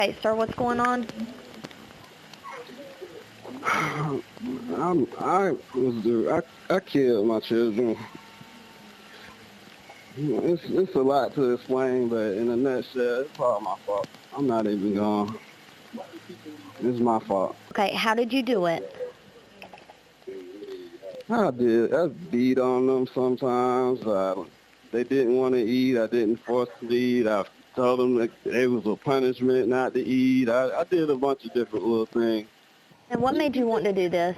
Hey, sir, what's going on? I killed my children. It's a lot to explain, but in a nutshell, it's all my fault. I'm not even going. It's my fault. Okay, how did you do it? I beat on them sometimes. They didn't want to eat. I didn't force them to eat. I told them that it was a punishment not to eat. I did a bunch of different little things. And what made you want to do this?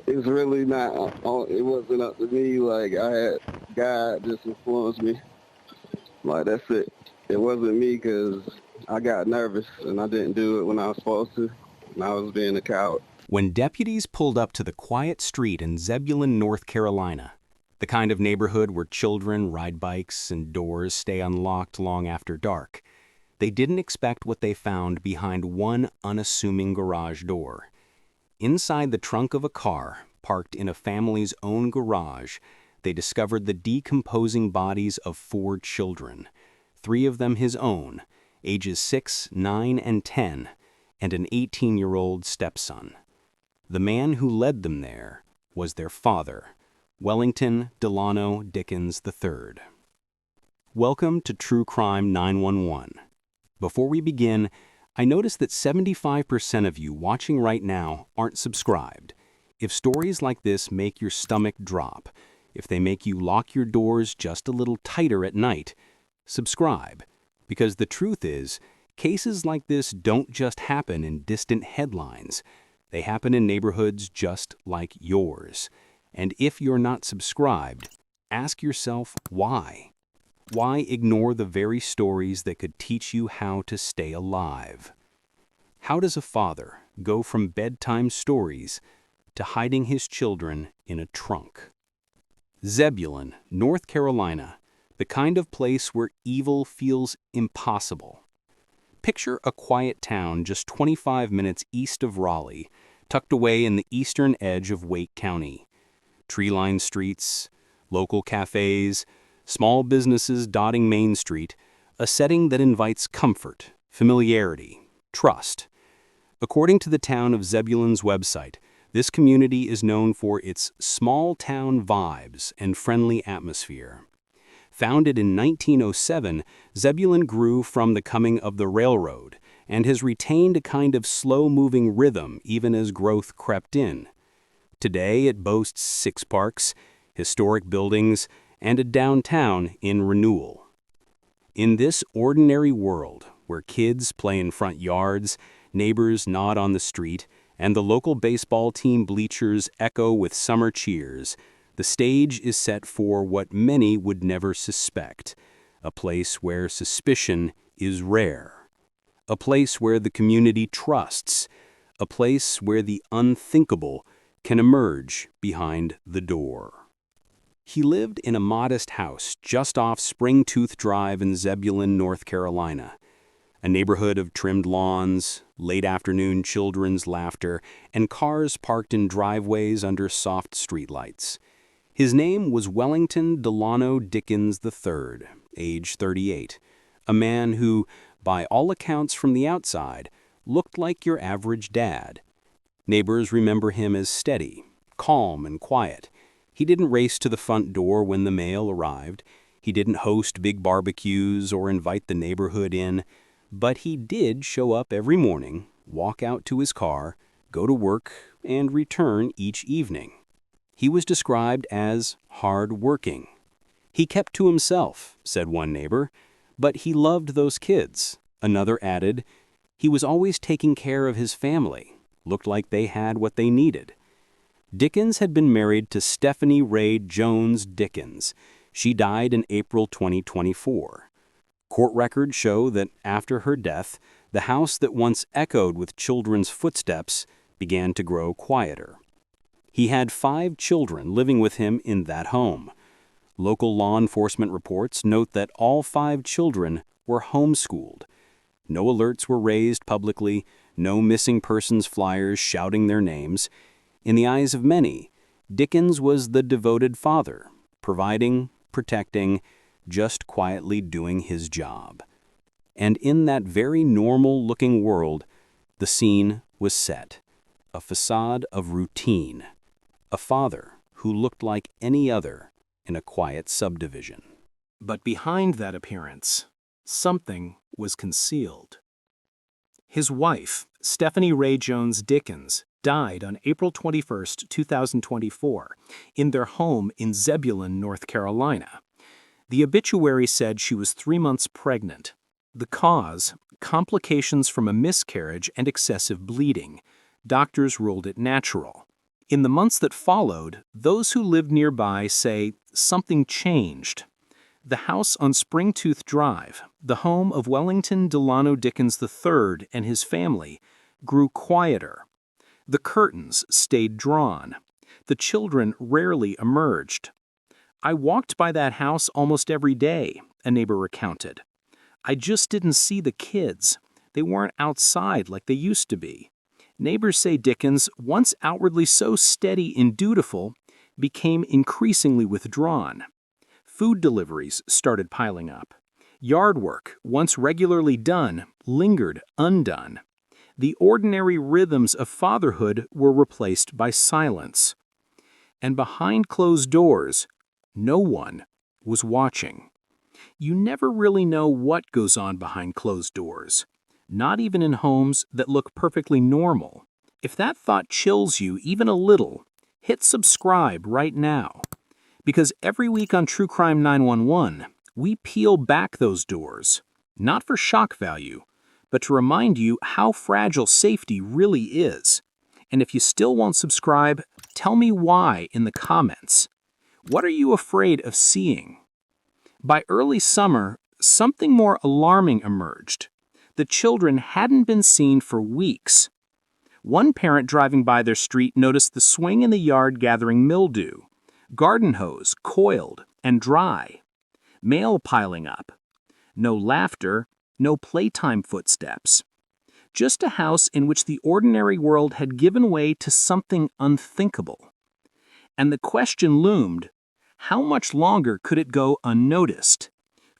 It's really not. It wasn't up to me. Like I had God just influenced me. Like that's it. It wasn't me because I got nervous and I didn't do it when I was supposed to. And I was being a coward. When deputies pulled up to the quiet street in Zebulon, North Carolina, the kind of neighborhood where children ride bikes and doors stay unlocked long after dark, they didn't expect what they found behind one unassuming garage door. Inside the trunk of a car, parked in a family's own garage, they discovered the decomposing bodies of 4 children, 3 of them his own, ages 6, 9, and 10, and an 18-year-old stepson. The man who led them there was their father, Wellington Delano Dickens III. Welcome to True Crime 911. Before we begin, I notice that 75% of you watching right now aren't subscribed. If stories like this make your stomach drop, if they make you lock your doors just a little tighter at night, subscribe. Because the truth is, cases like this don't just happen in distant headlines. They happen in neighborhoods just like yours. And if you're not subscribed, ask yourself why. Why ignore the very stories that could teach you how to stay alive? How does a father go from bedtime stories to hiding his children in a trunk? Zebulon, North Carolina, the kind of place where evil feels impossible. Picture a quiet town just 25 minutes east of Raleigh, tucked away in the eastern edge of Wake County. Tree-lined streets, local cafes, small businesses dotting Main Street, a setting that invites comfort, familiarity, trust. According to the town of Zebulon's website, this community is known for its small-town vibes and friendly atmosphere. Founded in 1907, Zebulon grew from the coming of the railroad and has retained a kind of slow-moving rhythm even as growth crept in. Today it boasts 6 parks, historic buildings, and a downtown in renewal. In this ordinary world, where kids play in front yards, neighbors nod on the street, and the local baseball team bleachers echo with summer cheers, the stage is set for what many would never suspect, a place where suspicion is rare, a place where the community trusts, a place where the unthinkable can emerge behind the door. He lived in a modest house just off Springtooth Drive in Zebulon, North Carolina, a neighborhood of trimmed lawns, late-afternoon children's laughter, and cars parked in driveways under soft streetlights. His name was Wellington Delano Dickens III, age 38, a man who, by all accounts from the outside, looked like your average dad. Neighbors remember him as steady, calm, and quiet. He didn't race to the front door when the mail arrived. He didn't host big barbecues or invite the neighborhood in. But he did show up every morning, walk out to his car, go to work, and return each evening. He was described as hard-working. He kept to himself, said one neighbor, but he loved those kids. Another added, he was always taking care of his family, looked like they had what they needed. Dickens had been married to Stephanie Ray Jones Dickens. She died in April 2024. Court records show that after her death, the house that once echoed with children's footsteps began to grow quieter. He had 5 children living with him in that home. Local law enforcement reports note that all 5 children were homeschooled. No alerts were raised publicly, no missing persons flyers shouting their names. In the eyes of many, Dickens was the devoted father, providing, protecting, just quietly doing his job. And in that very normal-looking world, the scene was set. A facade of routine. A father who looked like any other in a quiet subdivision. But behind that appearance, something was concealed. His wife, Stephanie Ray Jones Dickens, died on April 21, 2024, in their home in Zebulon, North Carolina. The obituary said she was 3 months pregnant. The cause, complications from a miscarriage and excessive bleeding. Doctors ruled it natural. In the months that followed, those who lived nearby say something changed. The house on Springtooth Drive, the home of Wellington Delano Dickens III and his family, grew quieter. The curtains stayed drawn. The children rarely emerged. "I walked by that house almost every day," a neighbor recounted. "I just didn't see the kids. They weren't outside like they used to be." Neighbors say Dickens, once outwardly so steady and dutiful, became increasingly withdrawn. Food deliveries started piling up. Yard work, once regularly done, lingered undone. The ordinary rhythms of fatherhood were replaced by silence. And behind closed doors, no one was watching. You never really know what goes on behind closed doors, not even in homes that look perfectly normal. If that thought chills you even a little, hit subscribe right now. Because every week on True Crime 911, we peel back those doors, not for shock value, but to remind you how fragile safety really is. And if you still won't subscribe, tell me why in the comments. What are you afraid of seeing? By early summer, something more alarming emerged. The children hadn't been seen for weeks. One parent driving by their street noticed the swing in the yard gathering mildew, garden hose coiled and dry, mail piling up. No laughter, no playtime footsteps. Just a house in which the ordinary world had given way to something unthinkable. And the question loomed, how much longer could it go unnoticed?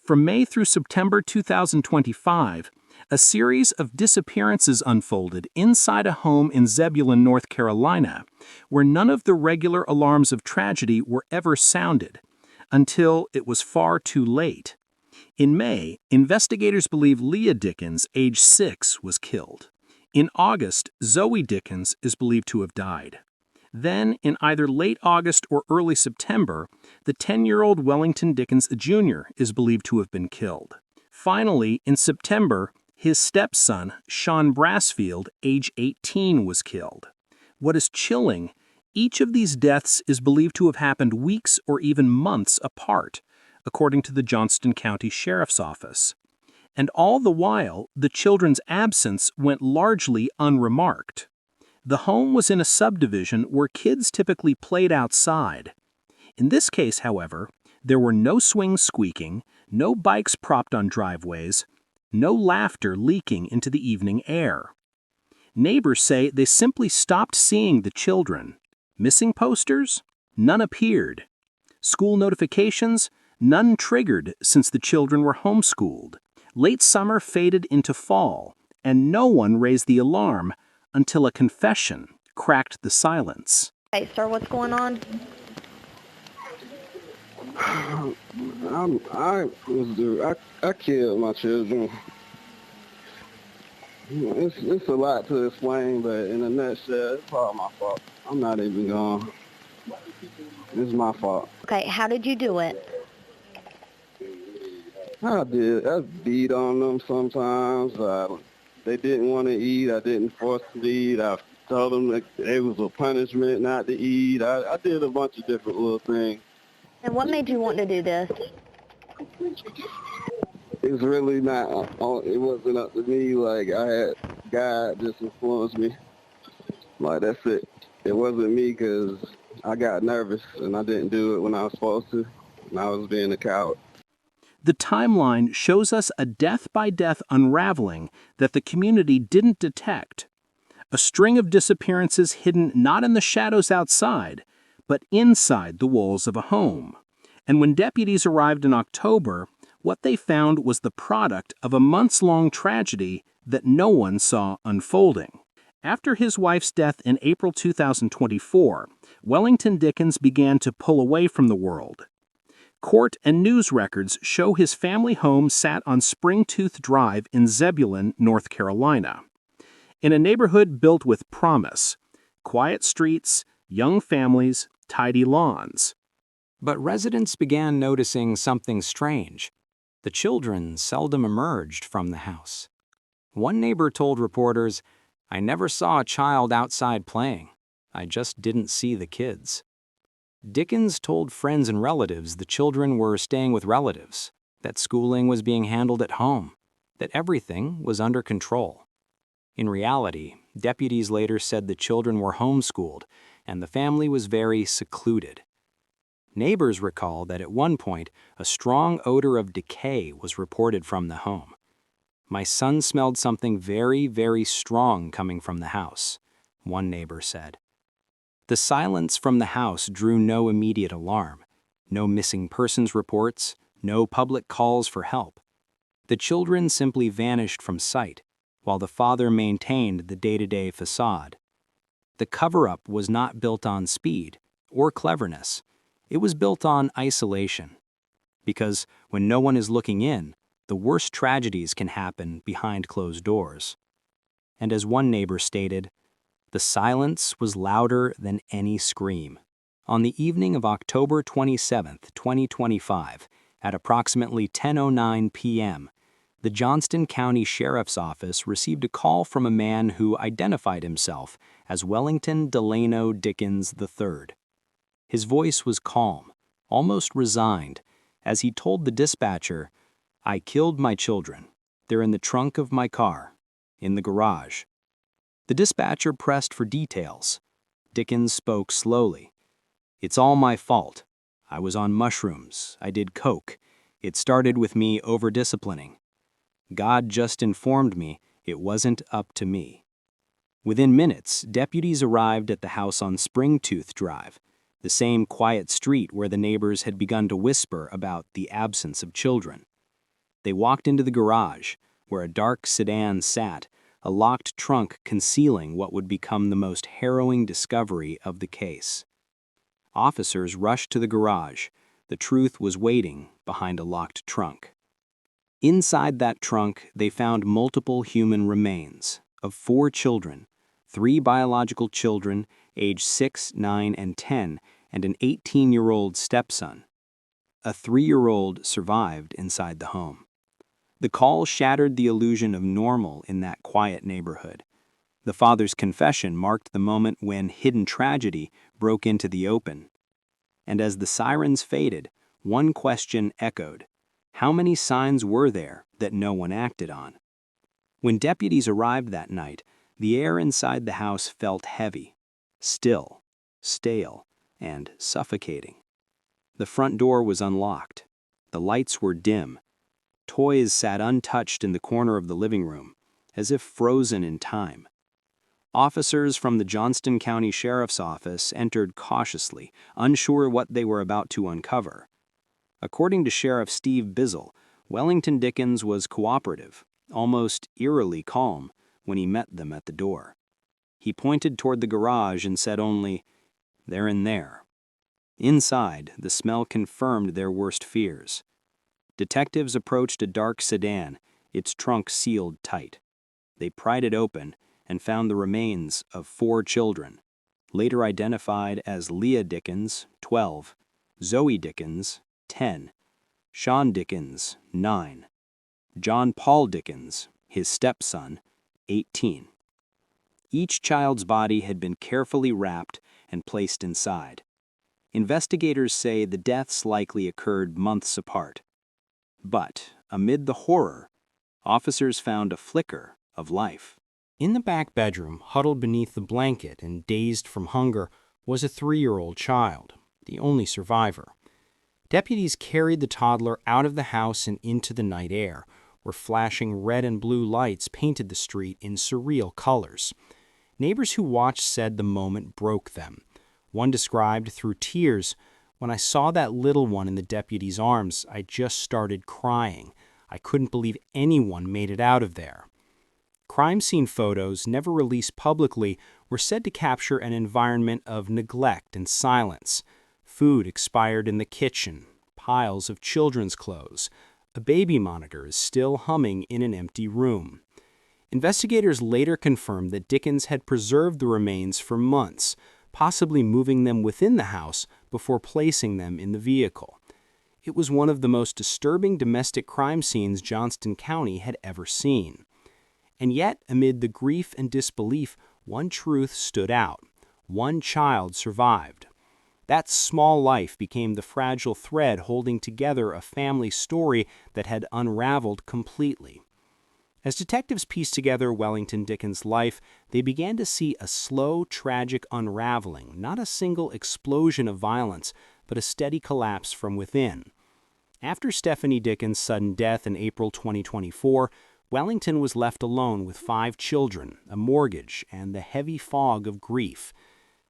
From May through September 2025, a series of disappearances unfolded inside a home in Zebulon, North Carolina, where none of the regular alarms of tragedy were ever sounded, until it was far too late. In May, investigators believe lled Dickens, age 6, was killed. In August, Zoe Dickens is believed to have died. Then, in either late August or early September, the 10-year-old Wellington Dickens Jr. is believed to have been killed. Finally, in September, his stepson, Sean Brassfield, age 18, was killed. What is chilling, each of these deaths is believed to have happened weeks or even months apart, according to the Johnston County Sheriff's Office. And all the while, the children's absence went largely unremarked. The home was in a subdivision where kids typically played outside. In this case, however, there were no swings squeaking, no bikes propped on driveways, no laughter leaking into the evening air. Neighbors say they simply stopped seeing the children. Missing posters? None appeared. School notifications? None triggered since the children were homeschooled. Late summer faded into fall, and no one raised the alarm until a confession cracked the silence. Hey, sir, what's going on? I killed my children. It's a lot to explain, but in a nutshell, it's all my fault. I'm not even going. It's my fault. Okay, how did you do it? I beat on them sometimes. They didn't want to eat. I didn't force them to eat. I told them that it was a punishment not to eat. I did a bunch of different little things. And what made you want to do this? It's really not, it wasn't up to me. Like, I had God just influenced me. Like, that's it. It wasn't me because I got nervous and I didn't do it when I was supposed to. And I was being a coward. The timeline shows us a death-by-death unraveling that the community didn't detect. A string of disappearances hidden not in the shadows outside, but inside the walls of a home. And when deputies arrived in October, what they found was the product of a months-long tragedy that no one saw unfolding. After his wife's death in April 2024, Wellington Dickens began to pull away from the world. Court and news records show his family home sat on Springtooth Drive in Zebulon, North Carolina. In a neighborhood built with promise, quiet streets, young families, tidy lawns. But residents began noticing something strange. The children seldom emerged from the house. One neighbor told reporters, "I never saw a child outside playing. I just didn't see the kids." Dickens told friends and relatives the children were staying with relatives, that schooling was being handled at home, that everything was under control. In reality, deputies later said the children were homeschooled and the family was very secluded. Neighbors recall that at one point, a strong odor of decay was reported from the home. "My son smelled something very, very strong coming from the house," one neighbor said. The silence from the house drew no immediate alarm, no missing persons reports, no public calls for help. The children simply vanished from sight, while the father maintained the day-to-day facade. The cover-up was not built on speed or cleverness. It was built on isolation. Because when no one is looking in, the worst tragedies can happen behind closed doors. And as one neighbor stated, "The silence was louder than any scream." On the evening of October 27, 2025, at approximately 10:09 p.m., the Johnston County Sheriff's Office received a call from a man who identified himself as Wellington Delano Dickens III. His voice was calm, almost resigned, as he told the dispatcher, "I killed my children. They're in the trunk of my car, in the garage." The dispatcher pressed for details. Dickens spoke slowly. "It's all my fault. I was on mushrooms. I did coke. It started with me over-disciplining. God just informed me it wasn't up to me." Within minutes, deputies arrived at the house on Springtooth Drive, the same quiet street where the neighbors had begun to whisper about the absence of children. They walked into the garage, where a dark sedan sat, a locked trunk concealing what would become the most harrowing discovery of the case. Officers rushed to the garage. The truth was waiting behind a locked trunk. Inside that trunk, they found multiple human remains of 4 children, 3 biological children, aged 6, 9, and 10, and an 18-year-old stepson. A 3-year-old survived inside the home. The call shattered the illusion of normal in that quiet neighborhood. The father's confession marked the moment when hidden tragedy broke into the open. And as the sirens faded, one question echoed: how many signs were there that no one acted on? When deputies arrived that night, the air inside the house felt heavy, still, stale, and suffocating. The front door was unlocked. The lights were dim. Toys sat untouched in the corner of the living room, as if frozen in time. Officers from the Johnston County Sheriff's Office entered cautiously, unsure what they were about to uncover. According to Sheriff Steve Bizzle, Wellington Dickens was cooperative, almost eerily calm, when he met them at the door. He pointed toward the garage and said only, "They're in there." Inside, the smell confirmed their worst fears. Detectives approached a dark sedan, its trunk sealed tight. They pried it open and found the remains of 4 children, later identified as Leah Dickens, 12, Zoe Dickens, 10, Sean Dickens, 9, John Paul Dickens, his stepson, 18. Each child's body had been carefully wrapped and placed inside. Investigators say the deaths likely occurred months apart. But, amid the horror, officers found a flicker of life. In the back bedroom, huddled beneath the blanket and dazed from hunger, was a 3-year-old child, the only survivor. Deputies carried the toddler out of the house and into the night air, where flashing red and blue lights painted the street in surreal colors. Neighbors who watched said the moment broke them. One described through tears, When I saw that little one in the deputy's arms, I just started crying. I couldn't believe anyone made it out of there. Crime scene photos, never released publicly, were said to capture an environment of neglect and silence. Food expired in the kitchen, piles of children's clothes. A baby monitor is still humming in an empty room. Investigators later confirmed that Dickens had preserved the remains for months, possibly moving them within the house before placing them in the vehicle. It was one of the most disturbing domestic crime scenes Johnston County had ever seen. And yet, amid the grief and disbelief, one truth stood out. One child survived. That small life became the fragile thread holding together a family story that had unraveled completely. As detectives pieced together Wellington Dickens' life, they began to see a slow, tragic unraveling, not a single explosion of violence, but a steady collapse from within. After Stephanie Dickens' sudden death in April 2024, Wellington was left alone with 5 children, a mortgage, and the heavy fog of grief.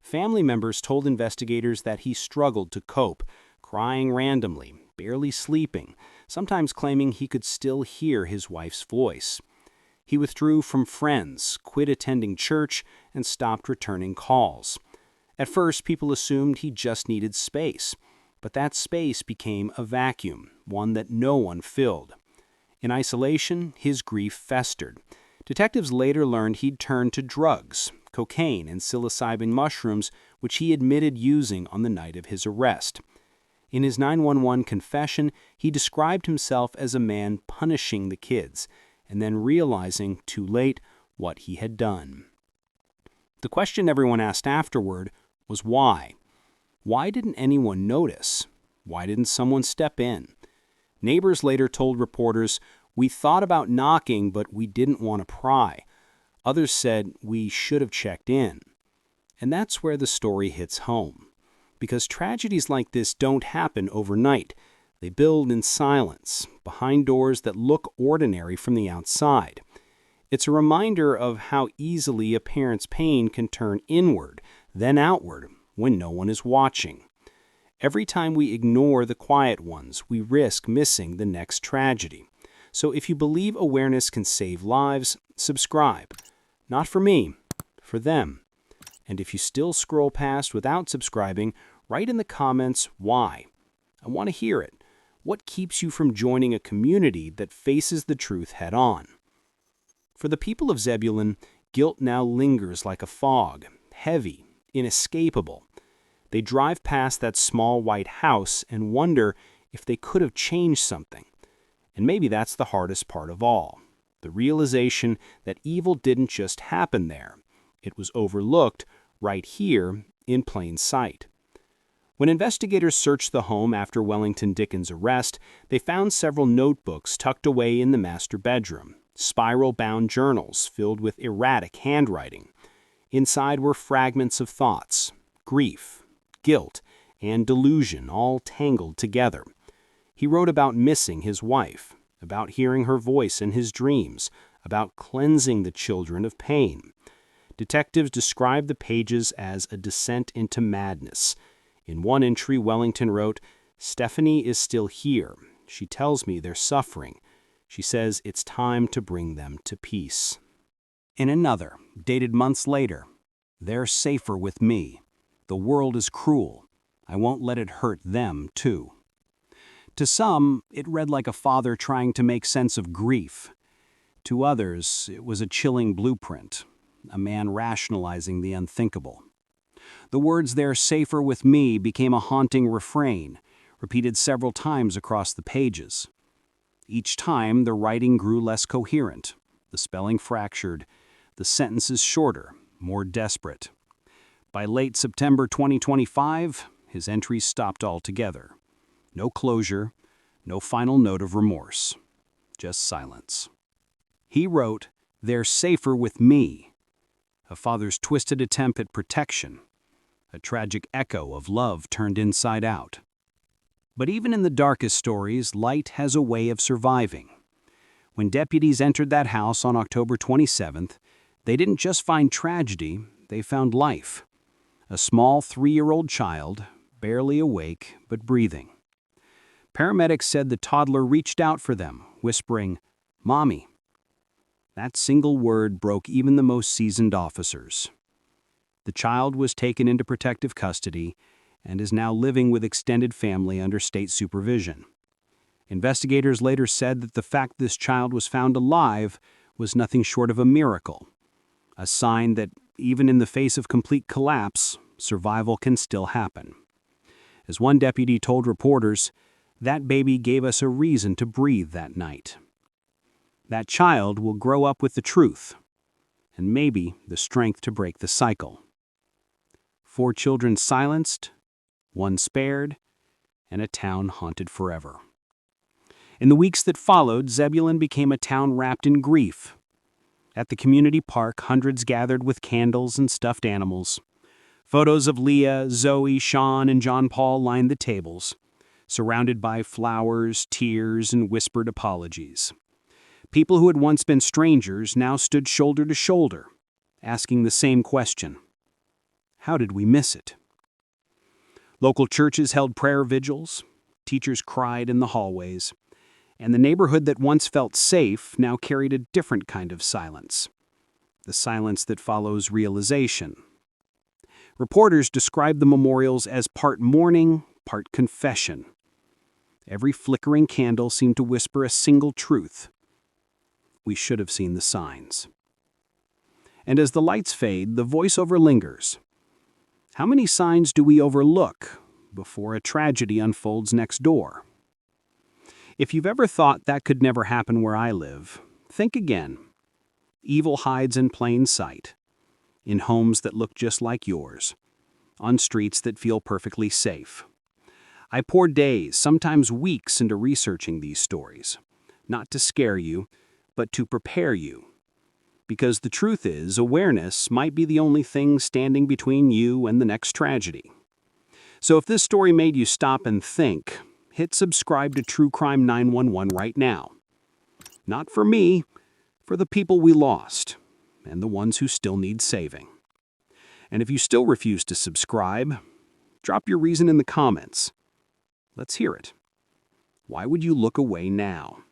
Family members told investigators that he struggled to cope, crying randomly, barely sleeping, sometimes claiming he could still hear his wife's voice. He withdrew from friends, quit attending church, and stopped returning calls. At first, people assumed he just needed space, but that space became a vacuum, one that no one filled. In isolation, his grief festered. Detectives later learned he'd turned to drugs, cocaine and psilocybin mushrooms, which he admitted using on the night of his arrest. In his 911 confession, he described himself as a man punishing the kids, and then realizing, too late, what he had done. The question everyone asked afterward was why? Why didn't anyone notice? Why didn't someone step in? Neighbors later told reporters, "We thought about knocking, but we didn't want to pry." Others said, "We should have checked in." And that's where the story hits home. Because tragedies like this don't happen overnight. They build in silence, behind doors that look ordinary from the outside. It's a reminder of how easily a parent's pain can turn inward, then outward, when no one is watching. Every time we ignore the quiet ones, we risk missing the next tragedy. So if you believe awareness can save lives, subscribe. Not for me, for them. And if you still scroll past without subscribing, write in the comments why. I want to hear it. What keeps you from joining a community that faces the truth head on? For the people of Zebulon, guilt now lingers like a fog, heavy, inescapable. They drive past that small white house and wonder if they could have changed something. And maybe that's the hardest part of all. The realization that evil didn't just happen there. It was overlooked right here in plain sight. When investigators searched the home after Wellington Dickens' arrest, they found several notebooks tucked away in the master bedroom, spiral-bound journals filled with erratic handwriting. Inside were fragments of thoughts, grief, guilt, and delusion all tangled together. He wrote about missing his wife, about hearing her voice in his dreams, about cleansing the children of pain. Detectives described the pages as a descent into madness. In one entry, Wellington wrote, "Stephanie is still here. She tells me they're suffering. She says it's time to bring them to peace." In another, dated months later, "They're safer with me. The world is cruel. I won't let it hurt them, too." To some, it read like a father trying to make sense of grief. To others, it was a chilling blueprint, a man rationalizing the unthinkable. The words "they're safer with me" became a haunting refrain, repeated several times across the pages. Each time, the writing grew less coherent, the spelling fractured, the sentences shorter, more desperate. By late September 2025, his entries stopped altogether. No closure, no final note of remorse, just silence. He wrote, "They're safer with me," a father's twisted attempt at protection, a tragic echo of love turned inside out. But even in the darkest stories, light has a way of surviving. When deputies entered that house on October 27th, they didn't just find tragedy, they found life. A small 3-year-old child, barely awake but breathing. Paramedics said the toddler reached out for them, whispering, "Mommy." That single word broke even the most seasoned officers. The child was taken into protective custody and is now living with extended family under state supervision. Investigators later said that the fact this child was found alive was nothing short of a miracle, a sign that even in the face of complete collapse, survival can still happen. As one deputy told reporters, "That baby gave us a reason to breathe that night." That child will grow up with the truth, and maybe the strength to break the cycle. 4 children silenced, 1 spared, and a town haunted forever. In the weeks that followed, Zebulon became a town wrapped in grief. At the community park, hundreds gathered with candles and stuffed animals. Photos of Leah, Zoe, Sean, and John Paul lined the tables, surrounded by flowers, tears, and whispered apologies. People who had once been strangers now stood shoulder to shoulder, asking the same question: how did we miss it? Local churches held prayer vigils, teachers cried in the hallways, and the neighborhood that once felt safe now carried a different kind of silence, the silence that follows realization. Reporters described the memorials as part mourning, part confession. Every flickering candle seemed to whisper a single truth: we should have seen the signs. And as the lights fade, the voiceover lingers. How many signs do we overlook before a tragedy unfolds next door? If you've ever thought that could never happen where I live, think again. Evil hides in plain sight, in homes that look just like yours, on streets that feel perfectly safe. I pour days, sometimes weeks, into researching these stories, not to scare you, but to prepare you. Because the truth is, awareness might be the only thing standing between you and the next tragedy. So if this story made you stop and think, hit subscribe to True Crime 911 right now. Not for me, for the people we lost, and the ones who still need saving. And if you still refuse to subscribe, drop your reason in the comments. Let's hear it. Why would you look away now?